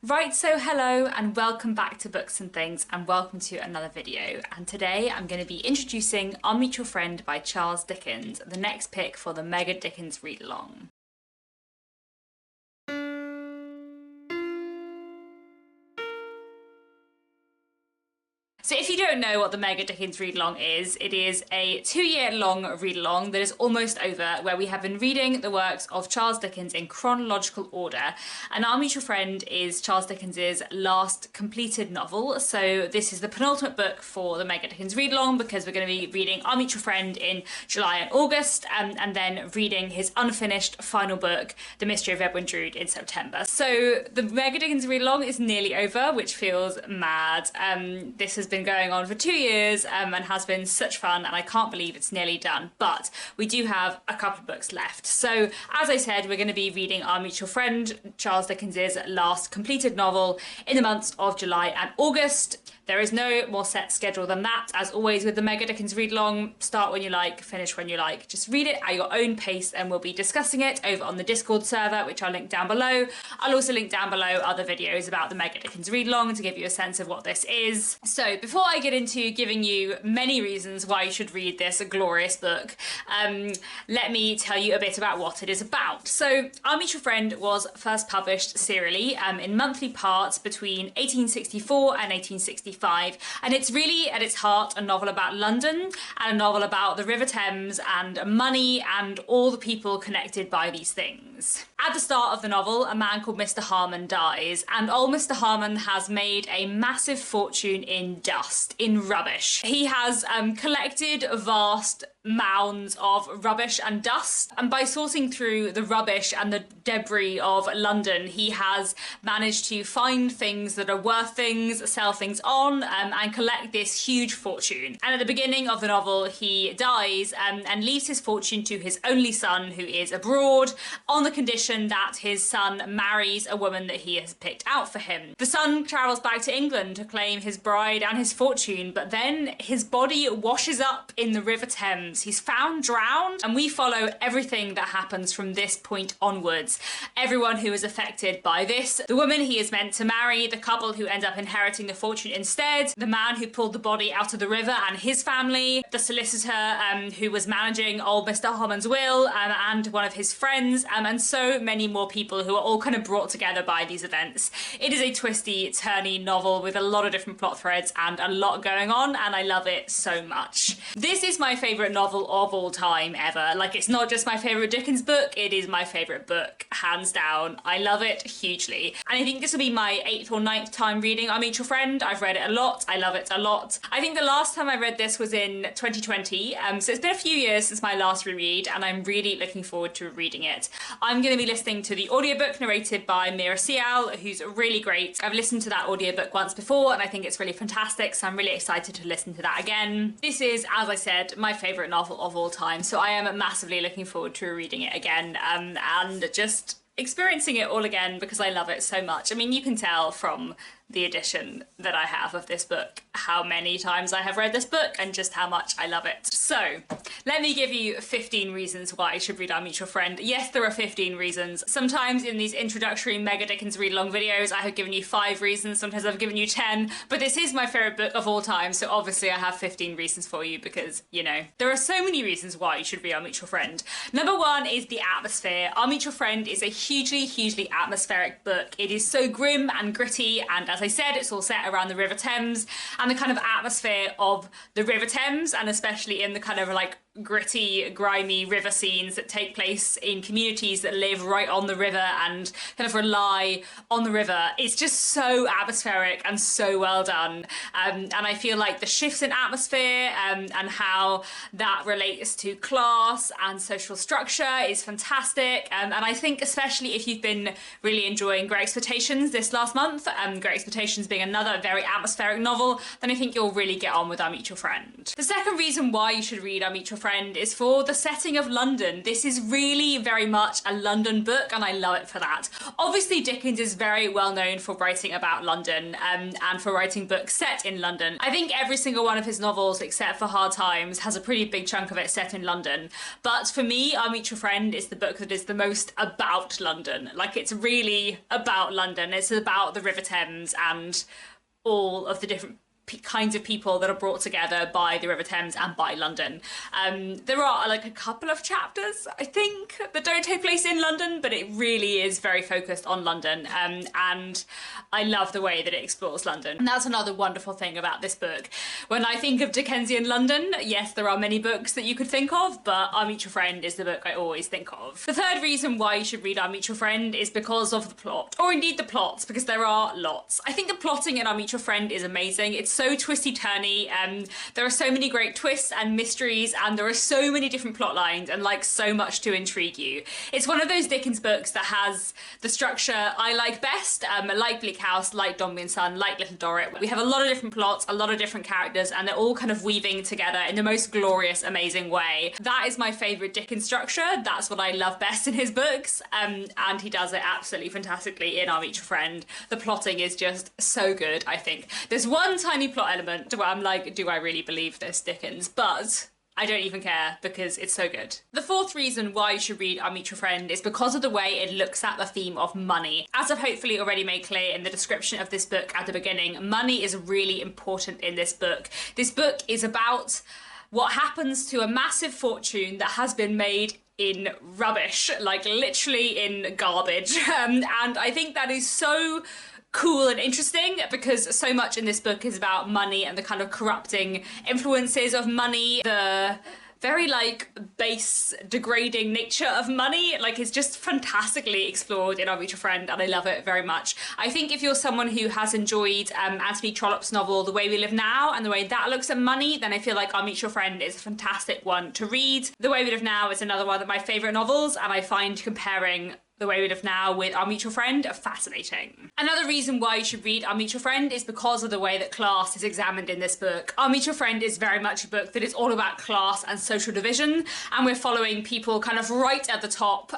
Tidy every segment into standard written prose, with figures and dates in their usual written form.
Right, so hello and welcome back to Books and Things, and welcome to another video. And today I'm going to be introducing Our Mutual Friend by Charles Dickens, the next pick for the Mega Dickens Readalong. So if you don't know what the Mega Dickens Readalong is, it is a 2-year-long read-along that is almost over, where we have been reading the works of Charles Dickens in chronological order. And Our Mutual Friend is Charles Dickens's last completed novel, so this is the penultimate book for the Mega Dickens Readalong, because we're going to be reading Our Mutual Friend in July and August, and then reading his unfinished final book, The Mystery of Edwin Drood, in September. So the Mega Dickens Readalong is nearly over, which feels mad. This has been going on for 2 years and has been such fun, and I can't believe it's nearly done, but we do have a couple of books left. So as I said, we're going to be reading Our Mutual Friend, Charles Dickens's last completed novel, in the months of July and August. There is no more set schedule than that. As always with the Mega Dickens Readalong, start when you like, finish when you like. Just read it at your own pace, and we'll be discussing it over on the Discord server, which I'll link down below. I'll also link down below other videos about the Mega Dickens Readalong to give you a sense of what this is. So before I get into giving you many reasons why you should read this glorious book, let me tell you a bit about what it is about. So Our Mutual Friend was first published serially in monthly parts between 1864 and 1865. And it's really at its heart a novel about London, and a novel about the River Thames and money and all the people connected by these things. At the start of the novel, a man called Mr. Harmon dies, and old Mr. Harmon has made a massive fortune in dust, in rubbish. He has collected vast mounds of rubbish and dust, and by sorting through the rubbish and the debris of London, he has managed to find things that are worth things, sell things on, and collect this huge fortune. And at the beginning of the novel, he dies and leaves his fortune to his only son, who is abroad, on the condition that his son marries a woman that he has picked out for him. The son travels back to England to claim his bride and his fortune, but then his body washes up in the River Thames. He's found drowned, and we follow everything that happens from this point onwards. Everyone who is affected by this, the woman he is meant to marry, the couple who end up inheriting the fortune instead, the man who pulled the body out of the river and his family, the solicitor who was managing old Mr. Harmon's will, and one of his friends, and so many more people who are all kind of brought together by these events. It is a twisty, turny novel with a lot of different plot threads and a lot going on, and I love it so much. This is my favourite novel of all time ever. Like, it's not just my favourite Dickens book, it is my favourite book, hands down. I love it hugely. And I think this will be my 8th or 9th time reading Our Mutual Friend. I've read it a lot, I love it a lot. I think the last time I read this was in 2020, so it's been a few years since my last reread, and I'm really looking forward to reading it. I'm going to be listening to the audiobook narrated by Mira Sial, who's really great. I've listened to that audiobook once before, and I think it's really fantastic, so I'm really excited to listen to that again. This is, as I said, my favourite novel of all time, so I am massively looking forward to reading it again, and just experiencing it all again, because I love it so much. I mean, you can tell from the edition that I have of this book how many times I have read this book and just how much I love it. So let me give you 15 reasons why you should read Our Mutual Friend. Yes, there are 15 reasons. Sometimes in these introductory Mega Dickens read-along videos I have given you 5 reasons, sometimes I've given you 10, but this is my favourite book of all time, so obviously I have 15 reasons for you, because, you know, there are so many reasons why you should read Our Mutual Friend. Number 1 is the atmosphere. Our Mutual Friend is a hugely atmospheric book. It is so grim and gritty, and as I said, it's all set around the River Thames, and the kind of atmosphere of the River Thames, and especially in the kind of like gritty, grimy river scenes that take place in communities that live right on the river and kind of rely on the river. It's just so atmospheric and so well done. And I feel like the shifts in atmosphere and how that relates to class and social structure is fantastic. And I think especially if you've been really enjoying Great Expectations this last month, Great Expectations being another very atmospheric novel, then I think you'll really get on with Our Mutual Friend. The second reason why you should read Our Mutual Friend is for the setting of London. This is really very much a London book, and I love it for that. Obviously, Dickens is very well known for writing about London and for writing books set in London. I think every single one of his novels, except for Hard Times, has a pretty big chunk of it set in London. But for me, I'll Meet Your Friend is the book that is the most about London. Like, it's really about London. It's about the River Thames and all of the different kinds of people that are brought together by the River Thames and by London. There are like a couple of chapters, I think, that don't take place in London, but it really is very focused on London, and I love the way that it explores London. And that's another wonderful thing about this book. When I think of Dickensian London, yes, there are many books that you could think of, but I'll Meet Your Friend is the book I always think of. The third reason why you should read I'll Meet Your Friend is because of the plot, or indeed the plots, because there are lots. I think the plotting in I'll Meet Your Friend is amazing. It's so twisty-turny, there are so many great twists and mysteries, and there are so many different plot lines and like so much to intrigue you. It's one of those Dickens books that has the structure I like best, like Bleak House, like Dombey and Son, like Little Dorrit. We have a lot of different plots, a lot of different characters, and they're all kind of weaving together in the most glorious, amazing way. That is my favourite Dickens structure. That's what I love best in his books, and he does it absolutely fantastically in I'll Meet Your Friend. The plotting is just so good, I think. There's one tiny plot element where I'm like, do I really believe this, Dickens? But I don't even care because it's so good. The fourth reason why you should read I'll Meet Your Friend is because of the way it looks at the theme of money. As I've hopefully already made clear in the description of this book at the beginning, money is really important in this book. This book is about what happens to a massive fortune that has been made in rubbish, like literally in garbage. And I think that is so cool and interesting because so much in this book is about money and the kind of corrupting influences of money, the very like base, degrading nature of money. Like, it's just fantastically explored in I'll Meet Your Friend, and I love it very much. I think if you're someone who has enjoyed Anthony Trollope's novel The Way We Live Now and the way that looks at money, then I feel like I'll Meet Your Friend is a fantastic one to read. The Way We Live Now is another one of my favourite novels, and I find comparing The Way We Live Now with I'll Meet Your Friend are fascinating. Another reason why you should read I'll Meet Your Friend is because of the way that class is examined in this book. I'll Meet Your Friend is very much a book that is all about class and social division, and we're following people kind of right at the top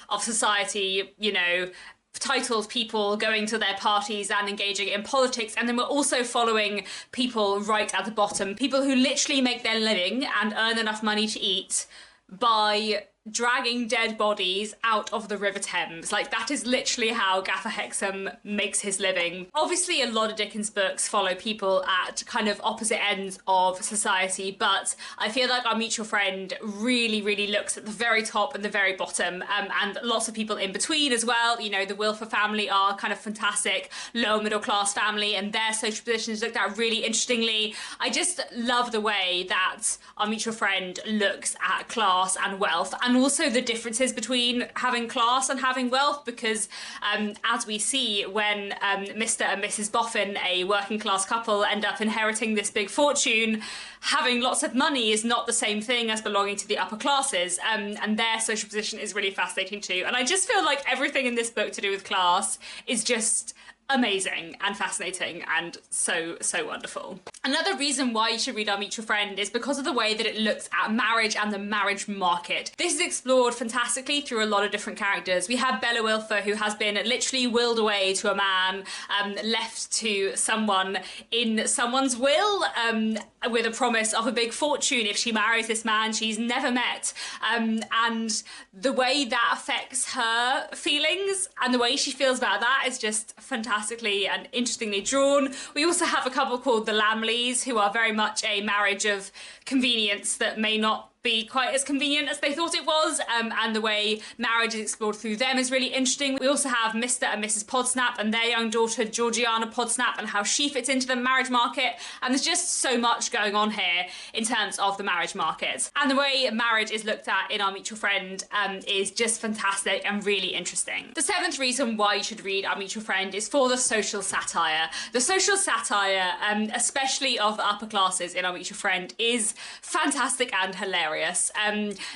of society, you know, titled people going to their parties and engaging in politics, and then we're also following people right at the bottom, people who literally make their living and earn enough money to eat by dragging dead bodies out of the River Thames. Like, that is literally how Gaffer Hexam makes his living. Obviously, a lot of Dickens books follow people at kind of opposite ends of society, but I feel like I'll Meet Your Friend really, really looks at the very top and the very bottom, and lots of people in between as well. You know, the Wilfer family are kind of fantastic, lower middle class family, and their social positions looked at really interestingly. I just love the way that I'll Meet Your Friend looks at class and wealth, and also the differences between having class and having wealth, because as we see when Mr. and Mrs. Boffin, a working class couple, end up inheriting this big fortune, having lots of money is not the same thing as belonging to the upper classes, and their social position is really fascinating too. And I just feel like everything in this book to do with class is just amazing and fascinating and so wonderful. Another reason why you should read I'll Meet Your Friend is because of the way that it looks at marriage and the marriage market. This is explored fantastically through a lot of different characters. We have Bella Wilfer, who has been literally willed away to a man, left to someone in someone's will, with a promise of a big fortune if she marries this man she's never met, and the way that affects her feelings and the way she feels about that is just fantastically and interestingly drawn. We also have a couple called the Lamleys, who are very much a marriage of convenience that may not be quite as convenient as they thought it was, and the way marriage is explored through them is really interesting. We also have Mr. and Mrs. Podsnap and their young daughter Georgiana Podsnap and how she fits into the marriage market, and there's just so much going on here in terms of the marriage market. And the way marriage is looked at in I'll Meet Your Friend is just fantastic and really interesting. The seventh reason why you should read I'll Meet Your Friend is for the social satire. The social satire, especially of the upper classes in I'll Meet Your Friend, is fantastic and hilarious. hilarious.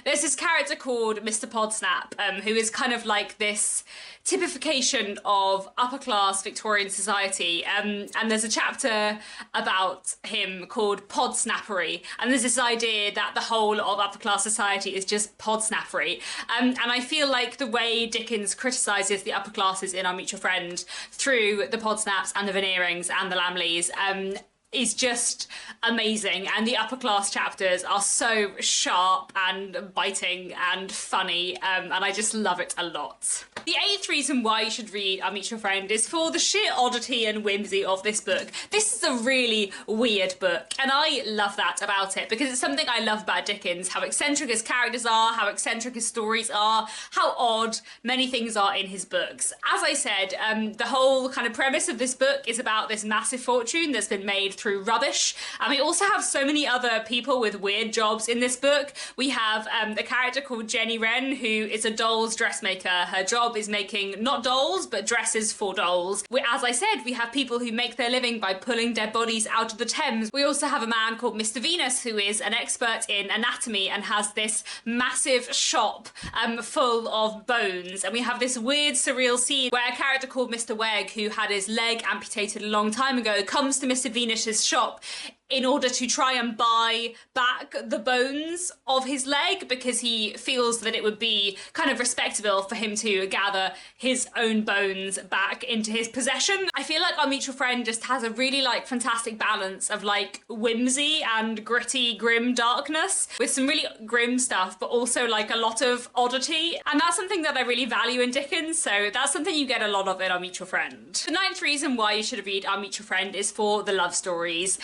There's this character called Mr. Podsnap, who is kind of like this typification of upper class Victorian society, and there's a chapter about him called Podsnappery, and there's this idea that the whole of upper class society is just podsnappery, and I feel like the way Dickens criticises the upper classes in Our Mutual Friend through the Podsnaps and the Veneerings and the Lamleys is just amazing, and the upper class chapters are so sharp and biting and funny, and I just love it a lot. The 8th reason why you should read Our Mutual Friend is for the sheer oddity and whimsy of this book. This is a really weird book, and I love that about it, because it's something I love about Dickens, how eccentric his characters are, how eccentric his stories are, how odd many things are in his books. As I said, the whole kind of premise of this book is about this massive fortune that's been made through rubbish, and we also have so many other people with weird jobs in this book. We have a character called Jenny Wren, who is a dolls dressmaker. Her job is making not dolls but dresses for dolls. As I said, we have people who make their living by pulling dead bodies out of the Thames. We also have a man called Mr. Venus, who is an expert in anatomy and has this massive shop full of bones, and we have this weird surreal scene where a character called Mr. Wegg, who had his leg amputated a long time ago, comes to Mr. Venus's shop in order to try and buy back the bones of his leg, because he feels that it would be kind of respectable for him to gather his own bones back into his possession. I feel like Our Mutual Friend just has a really like fantastic balance of like whimsy and gritty, grim darkness, with some really grim stuff, but also like a lot of oddity. And that's something that I really value in Dickens, so that's something you get a lot of in Our Mutual Friend. The 9th reason why you should read Our Mutual Friend is for the love stories.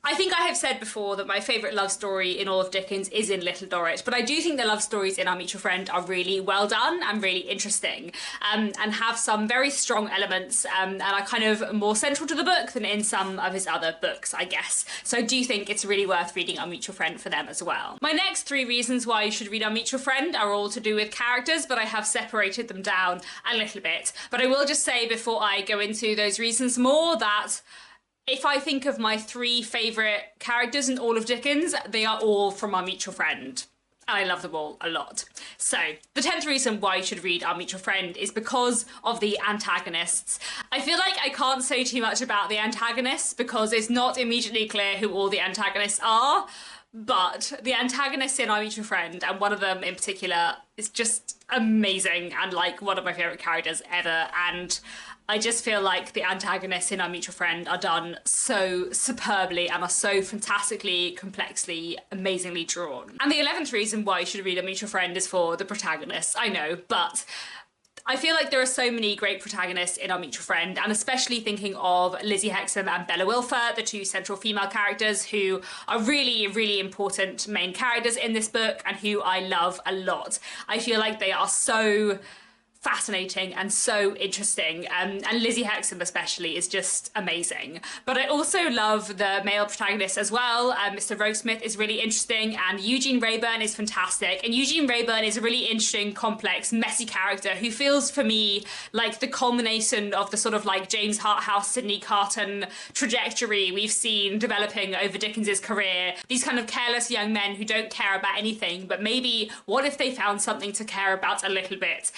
I think I have said before that my favourite love story in all of Dickens is in Little Dorrit, but I do think the love stories in Our Mutual Friend are really well done and really interesting, and have some very strong elements, and are kind of more central to the book than in some of his other books, I guess. So I do think it's really worth reading Our Mutual Friend for them as well. My next 3 reasons why you should read Our Mutual Friend are all to do with characters, but I have separated them down a little bit. But I will just say before I go into those reasons more that if I think of my 3 favourite characters in all of Dickens, they are all from Our Mutual Friend. And I love them all a lot. So, the 10th reason why you should read Our Mutual Friend is because of the antagonists. I feel like I can't say too much about the antagonists because it's not immediately clear who all the antagonists are, but the antagonists in Our Mutual Friend, and one of them in particular, is just amazing and like one of my favourite characters ever, and I just feel like the antagonists in Our Mutual Friend are done so superbly and are so fantastically, complexly, amazingly drawn. And the 11th reason why you should read Our Mutual Friend is for the protagonists, I know, but I feel like there are so many great protagonists in Our Mutual Friend, and especially thinking of Lizzie Hexam and Bella Wilfer, the 2 central female characters who are really, really important main characters in this book and who I love a lot. I feel like they are so fascinating and so interesting, and Lizzie Hexam especially is just amazing. But I also love the male protagonists as well. Mr. Rokesmith is really interesting, and Eugene Wrayburn is fantastic, and Eugene Wrayburn is a really interesting, complex, messy character who feels for me like the culmination of the sort of like James Harthouse, Sidney Carton trajectory we've seen developing over Dickens's career. These kind of careless young men who don't care about anything, but maybe what if they found something to care about a little bit?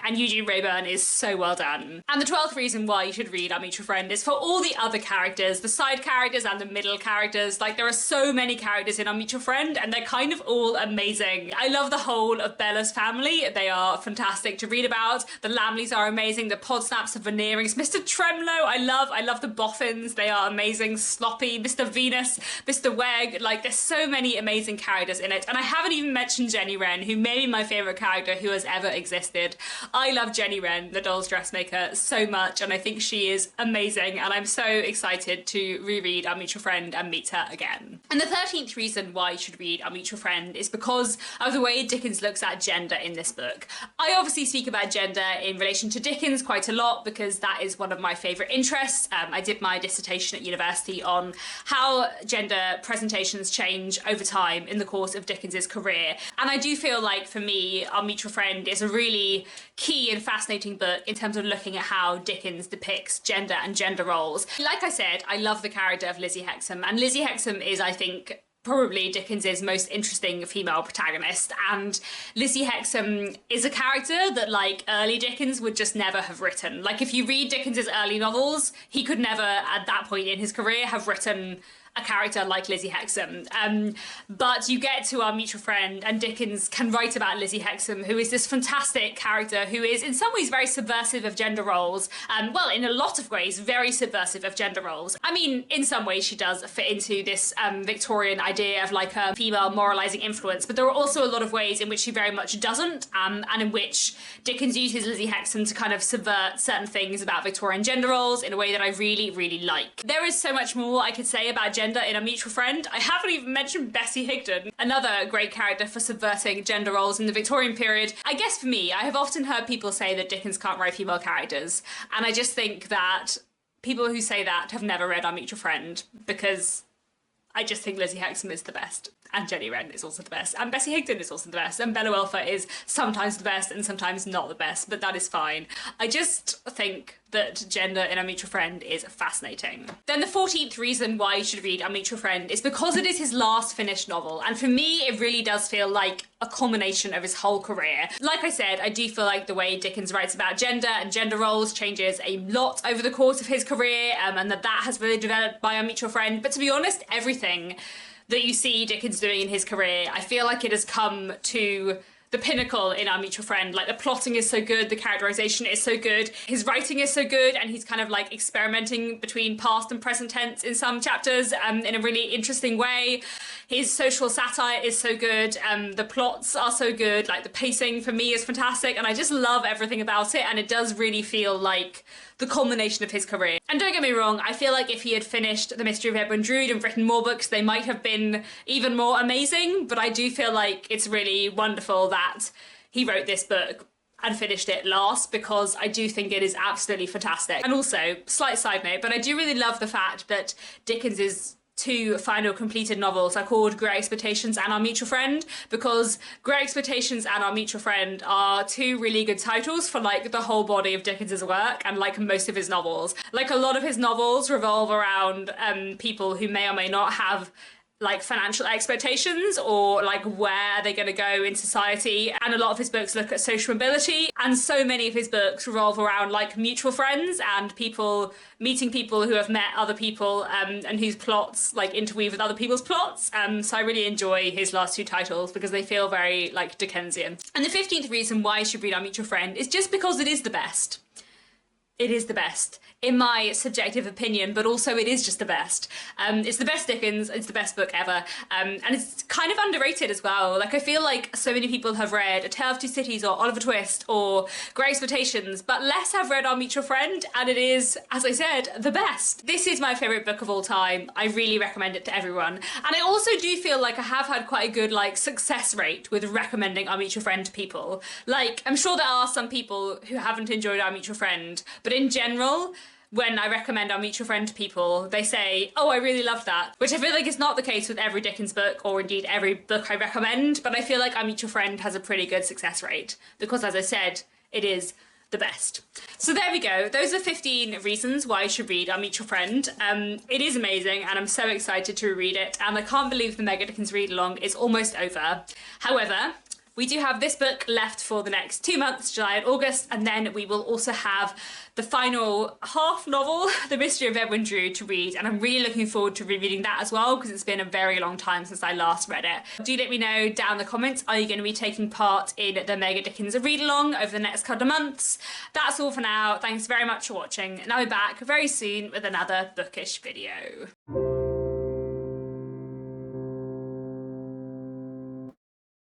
And Eugene Wrayburn is so well done. And the 12th reason why you should read Our Mutual Friend is for all the other characters, the side characters and the middle characters. Like, there are so many characters in Our Mutual Friend, and they're kind of all amazing. I love the whole of Bella's family. They are fantastic to read about. The Lamleys are amazing. The Podsnaps, the Veneerings, Mr. Tremlow, I love the Boffins. They are amazing. Sloppy, Mr. Venus, Mr. Wegg. Like, there's so many amazing characters in it. And I haven't even mentioned Jenny Wren, who may be my favourite character who has ever existed. I love Jenny Wren, the doll's dressmaker, so much, and I think she is amazing, and I'm so excited to reread Our Mutual Friend and meet her again. And the 13th reason why you should read Our Mutual Friend is because of the way Dickens looks at gender in this book. I obviously speak about gender in relation to Dickens quite a lot because that is one of my favourite interests. I did my dissertation at university on how gender presentations change over time in the course of Dickens's career, and I do feel like for me Our Mutual Friend is a really key and fascinating book in terms of looking at how Dickens depicts gender and gender roles. Like I said, I love the character of Lizzie Hexam, and Lizzie Hexam is, I think, probably Dickens's most interesting female protagonist, and Lizzie Hexam is a character that like early Dickens would just never have written. Like if you read Dickens's early novels, he could never at that point in his career have written a character like Lizzie Hexam. But you get to Our Mutual Friend and Dickens can write about Lizzie Hexam, who is this fantastic character who is in some ways very subversive of gender roles. Well, in a lot of ways, very subversive of gender roles. I mean, in some ways she does fit into this Victorian idea of like a female moralising influence, but there are also a lot of ways in which she very much doesn't, and in which Dickens uses Lizzie Hexam to kind of subvert certain things about Victorian gender roles in a way that I really, really like. There is so much more I could say about gender in A Mutual Friend. I haven't even mentioned Bessie Higden, another great character for subverting gender roles in the Victorian period. I guess for me, I have often heard people say that Dickens can't write female characters, and I just think that people who say that have never read Our Mutual Friend, because I just think Lizzie Hexam is the best, and Jenny Wren is also the best, and Bessie Higden is also the best, and Bella Welfer is sometimes the best and sometimes not the best, but that is fine. I just think that gender in Our Mutual Friend is fascinating. Then the 14th reason why you should read Our Mutual Friend is because it is his last finished novel, and for me it really does feel like a culmination of his whole career. Like I said, I do feel like the way Dickens writes about gender and gender roles changes a lot over the course of his career, and that has really developed by Our Mutual Friend, but to be honest, everything that you see Dickens doing in his career, I feel like it has come to the pinnacle in Our Mutual Friend. Like the plotting is so good, the characterization is so good, his writing is so good, and he's kind of like experimenting between past and present tense in some chapters in a really interesting way. His social satire is so good, the plots are so good, like the pacing for me is fantastic, and I just love everything about it, and it does really feel like the culmination of his career. And don't get me wrong, I feel like if he had finished The Mystery of Edwin Drood and written more books, they might have been even more amazing, but I do feel like it's really wonderful that he wrote this book and finished it last, because I do think it is absolutely fantastic. And also, slight side note, but I do really love the fact that Dickens's two final completed novels are called Great Expectations and Our Mutual Friend, because Great Expectations and Our Mutual Friend are two really good titles for like the whole body of Dickens's work and like most of his novels. Like a lot of his novels revolve around people who may or may not have like financial expectations, or like where they're going to go in society, and a lot of his books look at social mobility, and so many of his books revolve around like mutual friends and people meeting people who have met other people and whose plots like interweave with other people's plots. So I really enjoy his last two titles because they feel very like Dickensian. And the 15th reason why you should read Our Mutual Friend is just because it is the best. It is the best, in my subjective opinion, but also it is just the best. It's the best Dickens, it's the best book ever, and it's kind of underrated as well. Like I feel like so many people have read A Tale of Two Cities or Oliver Twist or Great Expectations, but less have read Our Mutual Friend, and it is, as I said, the best. This is my favourite book of all time. I really recommend it to everyone. And I also do feel like I have had quite a good like success rate with recommending Our Mutual Friend to people. Like, I'm sure there are some people who haven't enjoyed Our Mutual Friend, but in general, when I recommend Our Mutual Friend to people, they say, oh, I really loved that, which I feel like is not the case with every Dickens book, or indeed every book I recommend, but I feel like Our Mutual Friend has a pretty good success rate, because as I said, it is the best. So there we go. Those are 15 reasons why you should read Our Mutual Friend. It is amazing, and I'm so excited to reread it, and I can't believe the Mega Dickens Read-Along is almost over. However, we do have this book left for the next 2 months, July and August, and then we will also have the final half novel, The Mystery of Edwin Drood, to read, and I'm really looking forward to rereading that as well, because it's been a very long time since I last read it. Do let me know down in the comments, are you going to be taking part in the Mega Dickens Read-Along over the next couple of months? That's all for now. Thanks very much for watching, and I'll be back very soon with another bookish video.